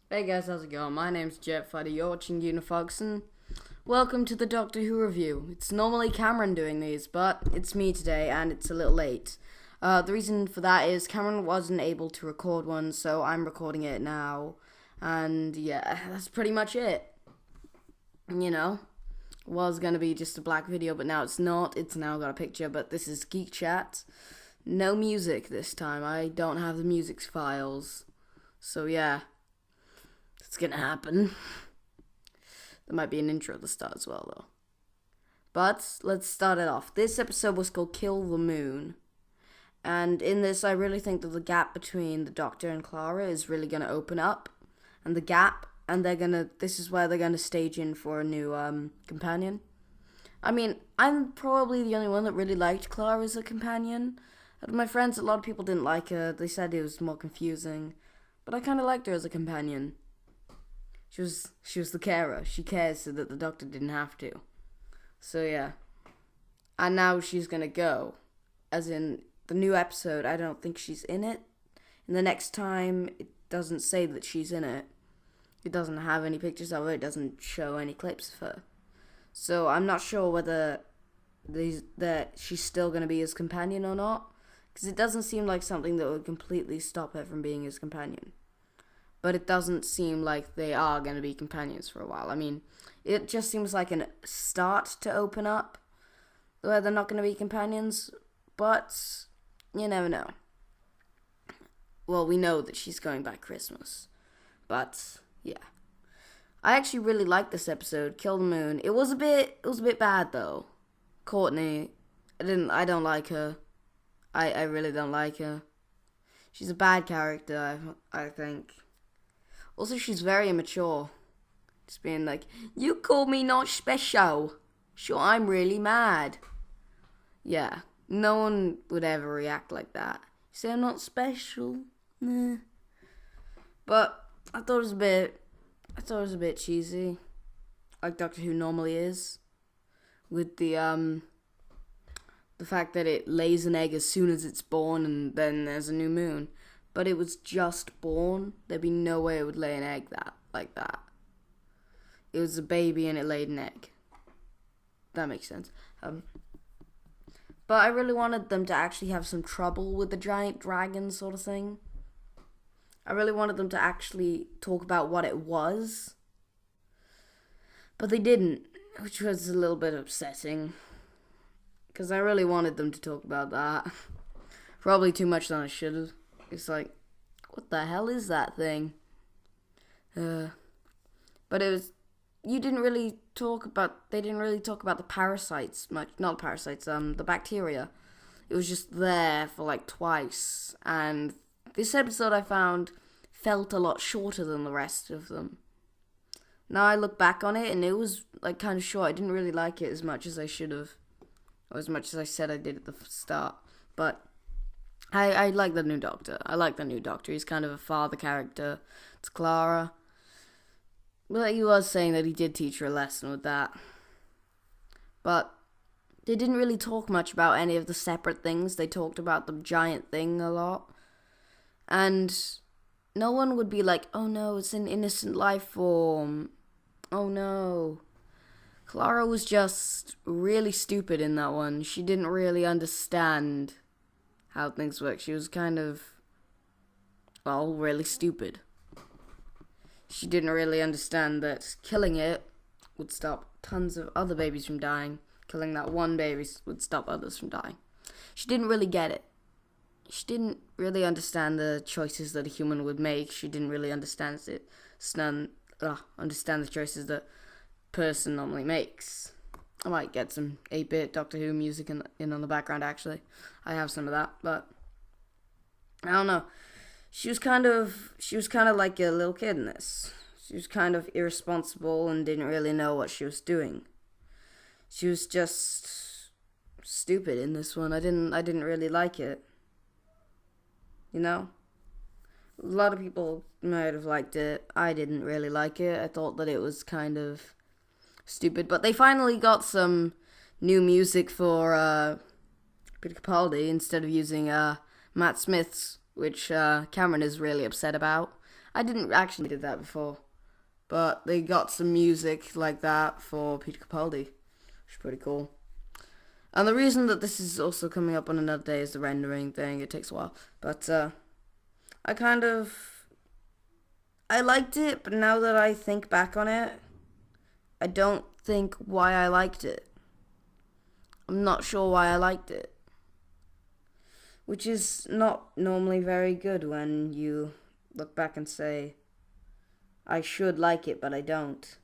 Hey guys, how's it going? My name's JETFOX, you're watching UNIFOX, and welcome to the Doctor Who review. It's normally Cameron doing these, but it's me today, and it's a little late. The reason for that is Cameron wasn't able to record one, so I'm recording it now. And yeah, that's pretty much it. You know, was gonna be just a black video, but now it's not. It's now got a picture, but this is Geek Chat. No music this time. I don't have the music files. So yeah. It's gonna happen. There might be an intro at the start as well, though. But let's start it off. This episode was called Kill the Moon. And in this, I really think that the gap between the Doctor and Clara is really gonna open up. And this is where they're gonna stage in for a new companion. I mean, I'm probably the only one that really liked Clara as a companion. Out of my friends, a lot of people didn't like her. They said it was more confusing. But I kind of liked her as a companion. She was the carer. She cares so that the Doctor didn't have to. So yeah. And now she's gonna go. As in, the new episode, I don't think she's in it. And the next time, it doesn't say that she's in it. It doesn't have any pictures of her. It doesn't show any clips of her. So I'm not sure whether that she's still gonna be his companion or not. Because it doesn't seem like something that would completely stop her from being his companion. But it doesn't seem like they are going to be companions for a while. I mean, it just seems like a start to open up where they're not going to be companions, but you never know. Well, we know that she's going back Christmas, but yeah. I actually really liked this episode, Kill the Moon. It was a bit bad though. Courtney, I don't like her. I really don't like her. She's a bad character, I think. Also, she's very immature. Just being like, you call me not special. Sure, I'm really mad. Yeah, no one would ever react like that. You say I'm not special? Nah. But I thought it was a bit cheesy. Like Doctor Who normally is. With the fact that it lays an egg as soon as it's born and then there's a new moon. But it was just born. There'd be no way it would lay an egg like that. It was a baby and it laid an egg. That makes sense. But I really wanted them to actually have some trouble with the giant dragon sort of thing. I really wanted them to actually talk about what it was. But they didn't, which was a little bit upsetting. Because I really wanted them to talk about that. Probably too much than I should have. It's like, what the hell is that thing? But it was, they didn't really talk about the parasites much. Not the parasites, the bacteria. It was just there for like twice. And this episode I found felt a lot shorter than the rest of them. Now I look back on it and it was like kind of short. I didn't really like it as much as I should have. Or as much as I said I did at the start. But I like the new Doctor. I like the new Doctor. He's kind of a father character. It's Clara. But he was saying that he did teach her a lesson with that. But they didn't really talk much about any of the separate things. They talked about the giant thing a lot. And no one would be like, oh no, it's an innocent life form. Oh no. Clara was just really stupid in that one. She didn't really understand how things work. She was kind of, well, really stupid. She didn't really understand that killing it would stop tons of other babies from dying. Killing that one baby would stop others from dying. She didn't really get it. She didn't really understand the choices that a human would make. She didn't really understand the choices that a person normally makes. I might get some 8-bit Doctor Who music in on the background, actually. I have some of that, but I don't know. She was kind of like a little kid in this. She was kind of irresponsible and didn't really know what she was doing. She was just stupid in this one. I didn't really like it. You know? A lot of people might have liked it. I didn't really like it. I thought that it was kind of stupid. But they finally got some new music for Peter Capaldi instead of using Matt Smith's, which Cameron is really upset about. I didn't actually did that before, but they got some music like that for Peter Capaldi, which is pretty cool. And the reason that this is also coming up on another day is the rendering thing. It takes a while, but I liked it, but now that I think back on it, I don't think why I liked it. I'm not sure why I liked it. Which is not normally very good when you look back and say, I should like it, but I don't.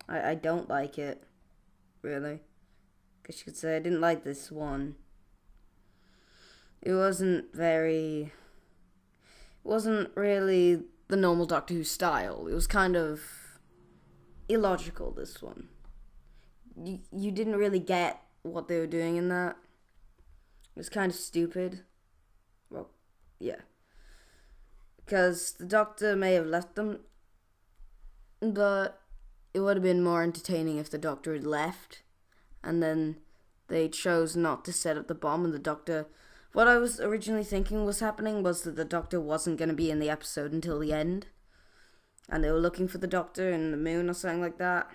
I don't like it, really. Guess you could say I didn't like this one. It wasn't really the normal Doctor Who style. It was kind of illogical, this one. You didn't really get what they were doing in that. It was kind of stupid. Well, yeah. Because the Doctor may have left them, but it would have been more entertaining if the Doctor had left, and then they chose not to set up the bomb, and the Doctor... What I was originally thinking was happening was that the Doctor wasn't going to be in the episode until the end, and they were looking for the Doctor in the moon or something like that.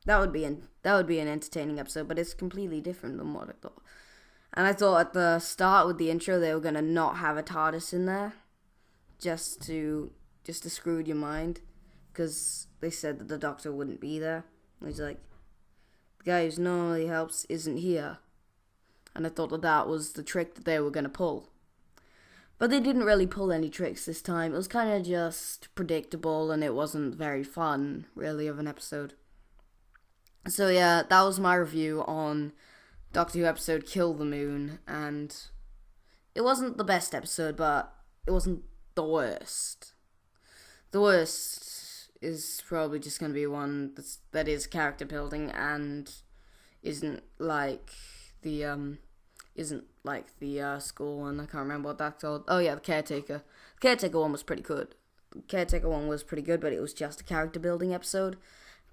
That would be an entertaining episode, but it's completely different than what I thought. And I thought at the start with the intro they were going to not have a TARDIS in there, just to screw with your mind, because they said that the Doctor wouldn't be there. And he's like, the guy who normally helps isn't here. And I thought that was the trick that they were going to pull. But they didn't really pull any tricks this time. It was kind of just predictable, and it wasn't very fun, really, of an episode. So yeah, that was my review on Doctor Who episode Kill the Moon, and it wasn't the best episode, but it wasn't the worst. The worst is probably just going to be one that is character building and isn't like the school one. I can't remember what that's called. Oh yeah, the Caretaker. The Caretaker one was pretty good. The Caretaker one was pretty good, but it was just a character building episode.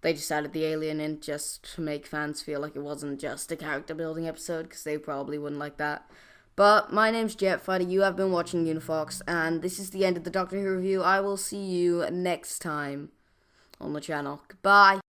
They just added the alien in just to make fans feel like it wasn't just a character building episode, because they probably wouldn't like that. But my name's JetFighter, you have been watching UNIFOX, and this is the end of the Doctor Who review. I will see you next time on the channel. Goodbye.